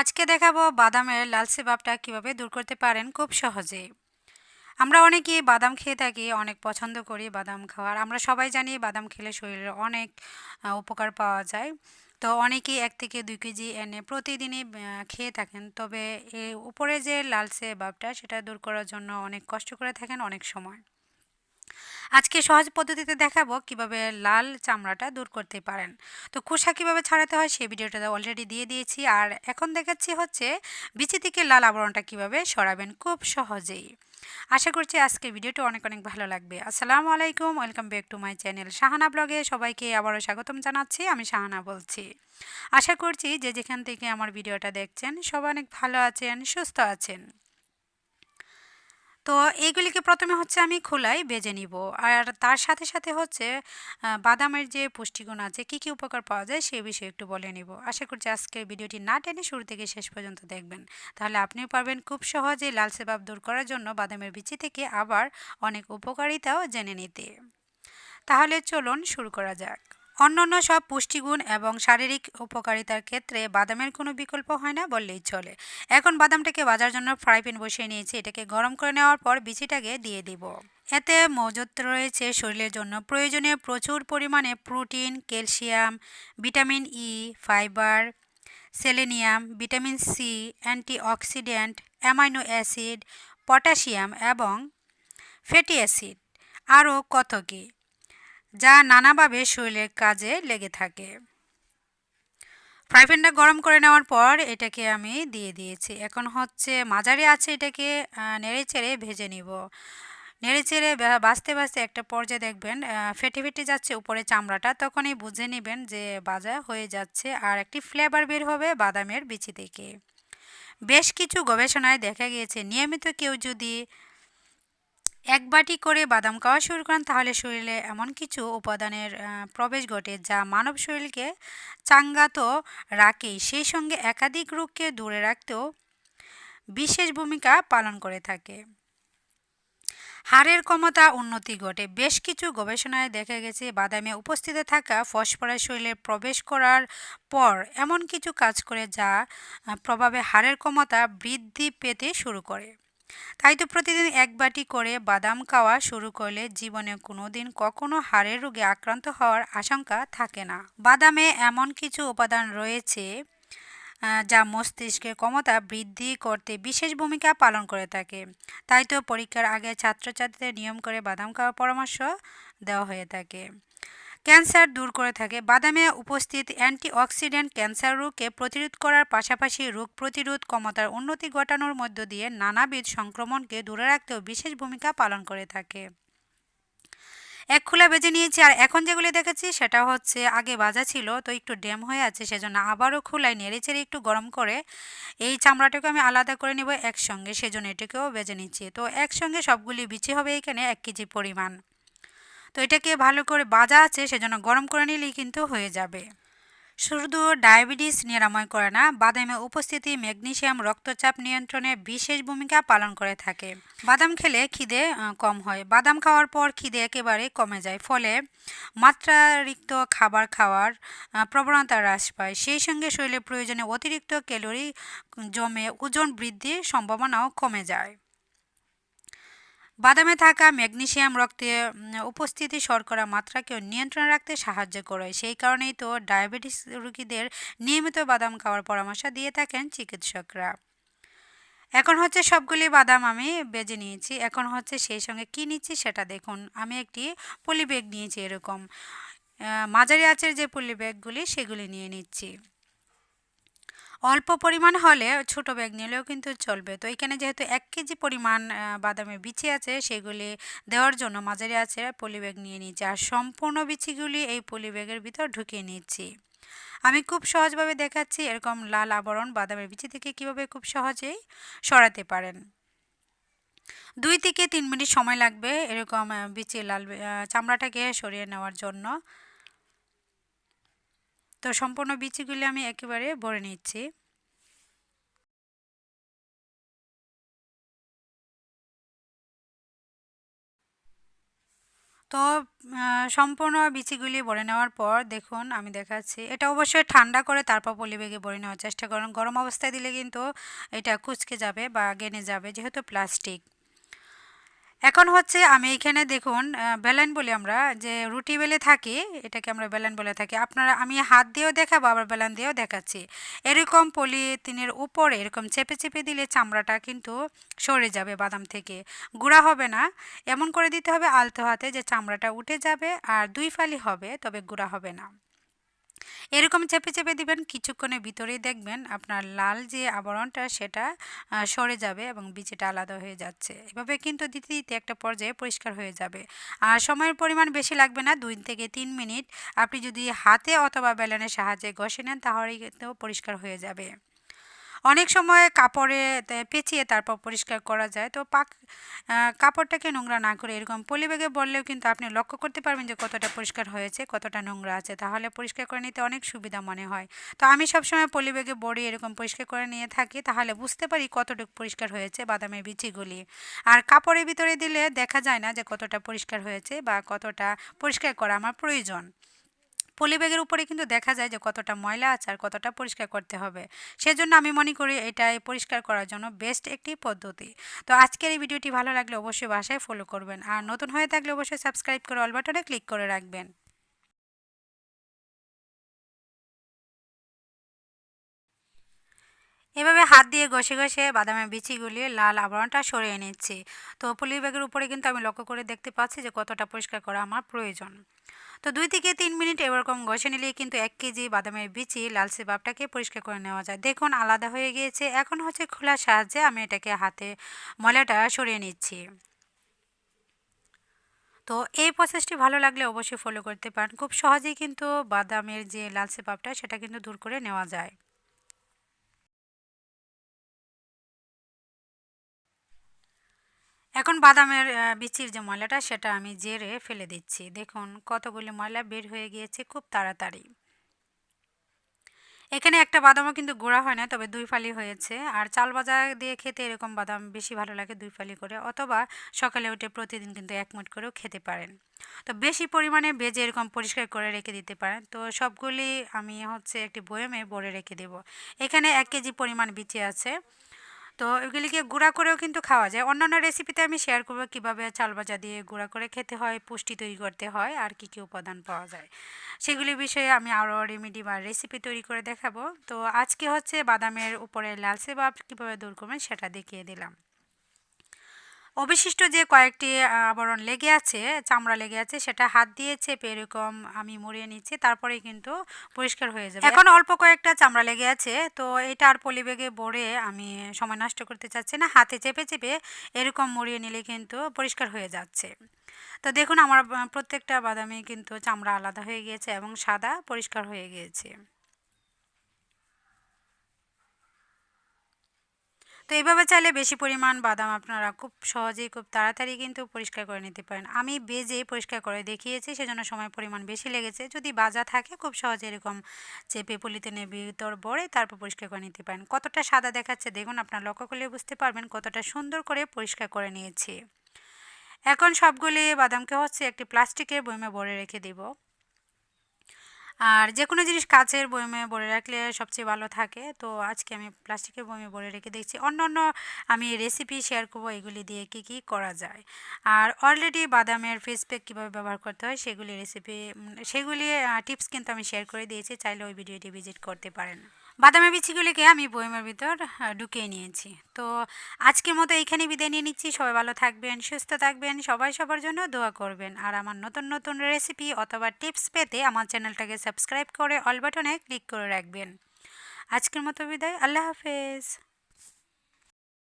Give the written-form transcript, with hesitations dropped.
আজকে দেখাবো বাদামের লালচে ভাবটা কিভাবে দূর করতে পারেন খুব সহজেই। আমরা অনেকেই বাদাম খেয়ে থাকি, অনেক পছন্দ করি বাদাম খাওয়ার। আমরা সবাই জানি বাদাম খেলে শরীরে অনেক উপকার পাওয়া যায়। তো অনেকেই 1 থেকে 2 কেজি এনে প্রতিদিনই খেয়ে থাকেন। তবে এর উপরে যে লালচে ভাবটা সেটা দূর করার জন্য অনেক কষ্ট করে থাকেন অনেক সময়। আজকে সহজ পদ্ধতিতে দেখাবো কিভাবে লাল চামড়াটা দূর করতে পারেন। তো খোসা কিভাবে ছাড়াতে হয় সেই ভিডিওটা অলরেডি দিয়ে দিয়েছি, আর এখন দেখাচ্ছি হচ্ছে বিচি থেকে লাল আবরণটা কিভাবে সরাবেন খুব সহজেই। আশা করছি আজকের ভিডিওটা অনেক অনেক ভালো লাগবে। আসসালামু আলাইকুম, welcome back to my channel Shahana ব্লগে সবাইকে আবারও স্বাগতম জানাচ্ছি। আমি শাহানা বলছি। আশা করছি যে যেখান থেকে আমার ভিডিওটা দেখছেন সবাই অনেক ভালো আছেন, সুস্থ আছেন। তো এইগুলিকে প্রথমে হচ্ছে আমি খোলাই ভেজে নিব, আর তার সাথে সাথে হচ্ছে বাদামের যে পুষ্টিগুণ আছে কী কী উপকার পাওয়া যায় সে বিষয়ে একটু বলে নিব। আশা করছি আজকের ভিডিওটি না টেনে শুরু থেকে শেষ পর্যন্ত দেখবেন, তাহলে আপনিও পারবেন খুব সহজে লালচে ভাব দূর করার জন্য বাদামের বিচি থেকে আবার অনেক উপকারিতাও জেনে নিতে। তাহলে চলুন শুরু করা যাক। অন্যান্য সব পুষ্টিগুণ এবং শারীরিক উপকারিতার ক্ষেত্রে বাদামের কোনো বিকল্প হয় না বললেই চলে। এখন বাদামটাকে ভাজার জন্য ফ্রাই প্যান বসিয়ে নিয়েছি, এটাকে গরম করে নেওয়ার পর বিচিটাকে দিয়ে দিব। এতে মজুত রয়েছে শরীরের জন্য প্রয়োজনীয় প্রচুর পরিমাণে protein, calcium, vitamin E, fibre, selenium, vitamin C, antioxidant, amino acid, potassium এবং ফ্যাটি অ্যাসিড, আরও কত কী, যা নানাভাবে শরীরের কাজে লেগে থাকে। ফ্রাই প্যানটা গরম করে নেওয়ার পর এটাকে আমি দিয়ে দিয়েছি। এখন হচ্ছে মাঝারি আছে, এটাকে নেড়ে চেড়ে ভেজে নিব। নেড়ে চেড়ে বাছতে বাছতে একটা পর্যায়ে দেখবেন ফেটে ফেটে যাচ্ছে উপরে চামড়াটা, তখনই বুঝে নেবেন যে ভাজা হয়ে যাচ্ছে, আর একটি ফ্লেভার বের হবে বাদামের বিচি থেকে। বেশ কিছু গবেষণায় দেখা গিয়েছে নিয়মিত কেউ যদি 1 বাটি করে বাদাম খাওয়া শুরু করেন তাহলে শরীরে এমন কিছু উপাদানের প্রবেশ ঘটে যা মানব শরীরকে চাঙ্গা তো রাখেই, সেই সঙ্গে একাধিক রোগকে দূরে রাখতেও বিশেষ ভূমিকা পালন করে থাকে। হাড়ের ক্ষমতা উন্নতি ঘটে। বেশ কিছু গবেষণায় দেখা গেছে বাদামে উপস্থিত থাকা ফসফরাস শরীরে প্রবেশ করার পর এমন কিছু কাজ করে যা প্রভাবে হাড়ের ক্ষমতা বৃদ্ধি পেতে শুরু করে। তাই তো প্রতিদিন 1 বাটি করে বাদাম খাওয়া শুরু করলে জীবনে কোনোদিন কখনো হাড়ের রোগে আক্রান্ত হওয়ার আশঙ্কা থাকে না। বাদামে এমন কিছু উপাদান রয়েছে যা মস্তিষ্কের ক্ষমতা বৃদ্ধি করতে বিশেষ ভূমিকা পালন করে থাকে। তাই তো পরীক্ষার আগে ছাত্রছাত্রীদের নিয়ম করে বাদাম খাওয়ার পরামর্শ দেওয়া হয়ে থাকে। ক্যান্সার দূর করে থাকে। বাদামে উপস্থিত অ্যান্টিঅক্সিডেন্ট ক্যান্সার রোগকে প্রতিরোধ করার পাশাপাশি রোগ প্রতিরোধ ক্ষমতার উন্নতি ঘটানোর মধ্য দিয়ে নানাবিধ সংক্রমণকে দূরে রাখতেও বিশেষ ভূমিকা পালন করে থাকে। এক খোলা ভেজে নিয়েছি, আর এখন যেগুলি দেখাচ্ছি সেটা হচ্ছে আগে ভাজা ছিল, তো একটু ড্যাম হয়ে আছে, সেজন্য আবারও খোলায় নেড়েচেড়ে একটু গরম করে এই চামড়াটাকে আমি আলাদা করে নেব একসঙ্গে, সেজন্য এটাকেও ভেজে নিচ্ছি। তো একসঙ্গে সবগুলি বিচি হবে এখানে 1 কেজি পরিমাণ। তো এটাকে ভালো করে ভাজা আছে সেজন্য গরম করে নিলেই কিন্তু হয়ে যাবে। শুধু ডায়াবেটিস নিরাময় করে না, বাদামে উপস্থিতি ম্যাগনেসিয়াম রক্তচাপ নিয়ন্ত্রণে বিশেষ ভূমিকা পালন করে থাকে। বাদাম খেলে খিদে কম হয়। বাদাম খাওয়ার পর খিদে একেবারে কমে যায়, ফলে মাত্রাতিরিক্ত খাবার খাওয়ার প্রবণতা হ্রাস পায়। সেই সঙ্গে শরীরে প্রয়োজনে অতিরিক্ত ক্যালোরি জমে ওজন বৃদ্ধির সম্ভাবনাও কমে যায়। বাদামে থাকা ম্যাগনেসিয়াম রক্তে উপস্থিতি শর্করা মাত্রাকেও নিয়ন্ত্রণে রাখতে সাহায্য করে। সেই কারণেই তো ডায়াবেটিস রোগীদের নিয়মিত বাদাম খাওয়ার পরামর্শ দিয়ে থাকেন চিকিৎসকরা। এখন হচ্ছে সবগুলি বাদাম আমি বেজে নিয়েছি। এখন হচ্ছে সেই সঙ্গে কী নিচ্ছি সেটা দেখুন। আমি একটি পলি ব্যাগ নিয়েছি, এরকম মাঝারি আঁচের যে পলি ব্যাগগুলি সেগুলি নিয়ে নিচ্ছি। অল্প পরিমাণ হলে ছোট ব্যাগ নিলেও কিন্তু চলবে। তো এখানে যেহেতু 1 কেজি পরিমাণ বাদামের বিচি আছে, সেগুলি দেওয়ার জন্য মাঝারি আছে পলি ব্যাগ নিয়ে নিচ্ছি, আর সম্পূর্ণ বিচিগুলি এই পলি ব্যাগের ভিতর ঢুকিয়ে নিচ্ছি। আমি খুব সহজভাবে দেখাচ্ছি এরকম লাল আবরণ বাদামের বিচি থেকে কিভাবে খুব সহজেই সরাতে পারেন। 2 থেকে 3 মিনিট সময় লাগবে এরকম বিচি লাল চামড়াটাকে সরিয়ে নেওয়ার জন্য। তো সম্পূর্ণ বিচিগুলি আমি একেবারে ভরে নিচ্ছি। তো সম্পূর্ণ বিচিগুলি ভরে নেওয়ার পর দেখুন আমি দেখাচ্ছি, এটা অবশ্যই ঠান্ডা করে তারপর পলিব্যাগে ভরে নেওয়ার চেষ্টা করুন। গরম অবস্থায় দিলে কিন্তু এটা কুঁচকে যাবে বা গেনে যাবে, যেহেতু প্লাস্টিক। এখন হচ্ছে আমি এখানে দেখুন বেলান বলি আমরা, যে রুটি বেলে থাকি, এটাকে আমরা বেলান বলে থাকি। আপনারা, আমি হাত দিয়েও দেখাবো আবার বেলান দিয়েও দেখাচ্ছি। এরকম পলিথিনের উপরে এরকম চেপে চেপে দিলে চামড়াটা কিন্তু সরে যাবে বাদাম থেকে, গুঁড়া হবে না। এমন করে দিতে হবে আলতো হাতে যে চামড়াটা উঠে যাবে আর দুই ফালি হবে, তবে গুঁড়া হবে না। এরকম চেপে চেপে দিবেন, কিছুক্ষণের ভিতরেই দেখবেন আপনার লাল যে আবরণটা সেটা সরে যাবে এবং বিচিটা আলাদা হয়ে যাচ্ছে। এভাবে কিন্তু দিতে দিতে একটা পর্যায়ে পরিষ্কার হয়ে যাবে। আর সময়ের পরিমাণ বেশি লাগবে না, 2 থেকে 3 মিনিট। আপনি যদি হাতে অথবা বেলনের সাহায্যে ঘষে নেন তাহলেই কিন্তু পরিষ্কার হয়ে যাবে। অনেক সময় কাপড়ে পেঁচিয়ে তারপর পরিষ্কার করা যায়। তো কাপড়টাকে নোংরা না করে এরকম পলিব্যাগে বললেও কিন্তু আপনি লক্ষ্য করতে পারবেন যে কতটা পরিষ্কার হয়েছে, কতটা নোংরা আছে। তাহলে পরিষ্কার করে নিতে অনেক সুবিধা মনে হয়। তো আমি সবসময় পলিব্যাগে বড়ি এরকম পরিষ্কার করে নিয়ে থাকি, তাহলে বুঝতে পারি কতটুকু পরিষ্কার হয়েছে বাদামের বিচিগুলি। আর কাপড়ের ভিতরে দিলে দেখা যায় না যে কতটা পরিষ্কার হয়েছে বা কতটা পরিষ্কার করা আমার প্রয়োজন। পলিব্যাগের উপরে কিন্তু দেখা যায় যে কতটা ময়লা আছে আর কতটা পরিষ্কার করতে হবে। সেজন্য আমি মনে করি এটাই পরিষ্কার করার জন্য বেস্ট একটি পদ্ধতি। তো আজকের এই ভিডিওটি ভালো লাগলে অবশ্যই বাসায় ফলো করবেন, আর নতুন হয়ে থাকলে অবশ্যই সাবস্ক্রাইব করে অল বাটনে ক্লিক করে রাখবেন। এভাবে হাত দিয়ে ঘষে ঘষে বাদামের বিচিগুলি লাল আবরণটা সরিয়ে নিচ্ছি। তো পলিব্যাগের উপরে কিন্তু আমি লক্ষ্য করে দেখতে পাচ্ছি যে কতটা পরিষ্কার করা আমার প্রয়োজন। তো 2 থেকে 3 মিনিট এরকম ঘষে নিলেই কিন্তু 1 কেজি বাদামের বিচি লালচে ভাবটাকে পরিষ্কার করে নেওয়া যায়। দেখুন আলাদা হয়ে গিয়েছে। এখন হচ্ছে খোলার সাহায্যে আমি এটাকে হাতে ময়লাটা সরিয়ে নিচ্ছি। তো এই প্রসেসটি ভালো লাগলে অবশ্যই ফলো করতে পারেন। খুব সহজেই কিন্তু বাদামের যে লালচে ভাবটা সেটা কিন্তু দূর করে নেওয়া যায়। এখন বাদামের বিচির যে ময়লাটা সেটা আমি ঝেড়ে ফেলে দিচ্ছি। দেখুন কতগুলি ময়লা বের হয়ে গিয়েছে খুব তাড়াতাড়ি। এখানে একটা বাদামও কিন্তু গুঁড়া হয় না, তবে 2 ফালি হয়েছে। আর চাল ভাজা দিয়ে খেতে এরকম বাদাম বেশি ভালো লাগে, 2 ফালি করে। অথবা সকালে উঠে প্রতিদিন কিন্তু 1 মুঠ করেও খেতে পারেন। তো বেশি পরিমাণে ভেজে এরকম পরিষ্কার করে রেখে দিতে পারেন। তো সবগুলি আমি হচ্ছে একটি বয়ামে ভরে রেখে দেব। এখানে 1 কেজি পরিমাণ বিচি আছে। তো এগুলিকে গুঁড়া করেও কিন্তু খাওয়া যায়। অন্যান্য রেসিপিতে আমি শেয়ার করব কীভাবে চাল ভাজা দিয়ে গুঁড়া করে খেতে হয়, পুষ্টি তৈরি করতে হয় আর কী কী উপাদান পাওয়া যায়। সেগুলি বিষয়ে আমি আরও রেমেডি বা রেসিপি তৈরি করে দেখাবো। তো আজকে হচ্ছে বাদামের উপরে লালচে ভাব কীভাবে দূর করবেন সেটা দেখিয়ে দিলাম। অবশিষ্ট যে কয়েকটি আবরণ লেগে আছে, চামড়া লেগে আছে, সেটা হাত দিয়ে চেপে এরকম আমি মুড়িয়ে নিচ্ছি, তারপরেই কিন্তু পরিষ্কার হয়ে যাবে। এখন অল্প কয়েকটা চামড়া লেগে আছে, তো এটা আর পলিব্যাগে ভরে আমি সময় নষ্ট করতে চাচ্ছি না। হাতে চেপে চেপে এরকম মুড়িয়ে নিলে কিন্তু পরিষ্কার হয়ে যাচ্ছে। তো দেখুন আমার প্রত্যেকটা বাদামে কিন্তু চামড়া আলাদা হয়ে গিয়েছে এবং সাদা পরিষ্কার হয়ে গিয়েছে। তো এইভাবে চাইলে বেশি পরিমাণ বাদাম আপনারা খুব সহজেই খুব তাড়াতাড়ি কিন্তু পরিষ্কার করে নিতে পারেন। আমি ভেজে পরিষ্কার করে দেখিয়েছি, সেজন্য সময় পরিমাণ বেশি লেগেছে। যদি ভাজা থাকে খুব সহজে এরকম চেপে পলিথিনের ভিতর ভরে তারপর পরিষ্কার করে নিতে পারেন। কতটা সাদা দেখাচ্ছে দেখুন, আপনারা লক্ষ্য করলে বুঝতে পারবেন কতটা সুন্দর করে পরিষ্কার করে নিয়েছি। এখন সবগুলি বাদামকে হচ্ছে একটি প্লাস্টিকের বয়মে ভরে রেখে দেব। আর যে কোনো জিনিস কাচের বয়মে ভরে রাখলে সবচেয়ে ভালো থাকে। তো আজকে আমি প্লাস্টিকের বয়মে ভরে রেখে দেখছি। অন্য অন্য আমি রেসিপি শেয়ার করব এগুলি দিয়ে কী কী করা যায়। আর অলরেডি বাদামের ফেস প্যাক কীভাবে ব্যবহার করতে হয় সেগুলি টিপস কিন্তু আমি শেয়ার করে দিয়েছি, চাইলে ওই ভিডিওটি ভিজিট করতে পারেন। বাদামের বিচিগুলিকে আমি বয়মের ভিতর ঢুকিয়ে নিয়েছি। তো আজকের মতো এইখানে বিদায় নিয়ে নিচ্ছি। সবাই ভালো থাকবেন, সুস্থ থাকবেন, সবাই সবার জন্য দোয়া করবেন। আর আমার নতুন নতুন রেসিপি অথবা টিপস পেতে আমার চ্যানেলটাকে সাবস্ক্রাইব করে অল বাটনে ক্লিক করে রাখবেন। আজকের মতো বিদায়, আল্লাহ হাফেজ।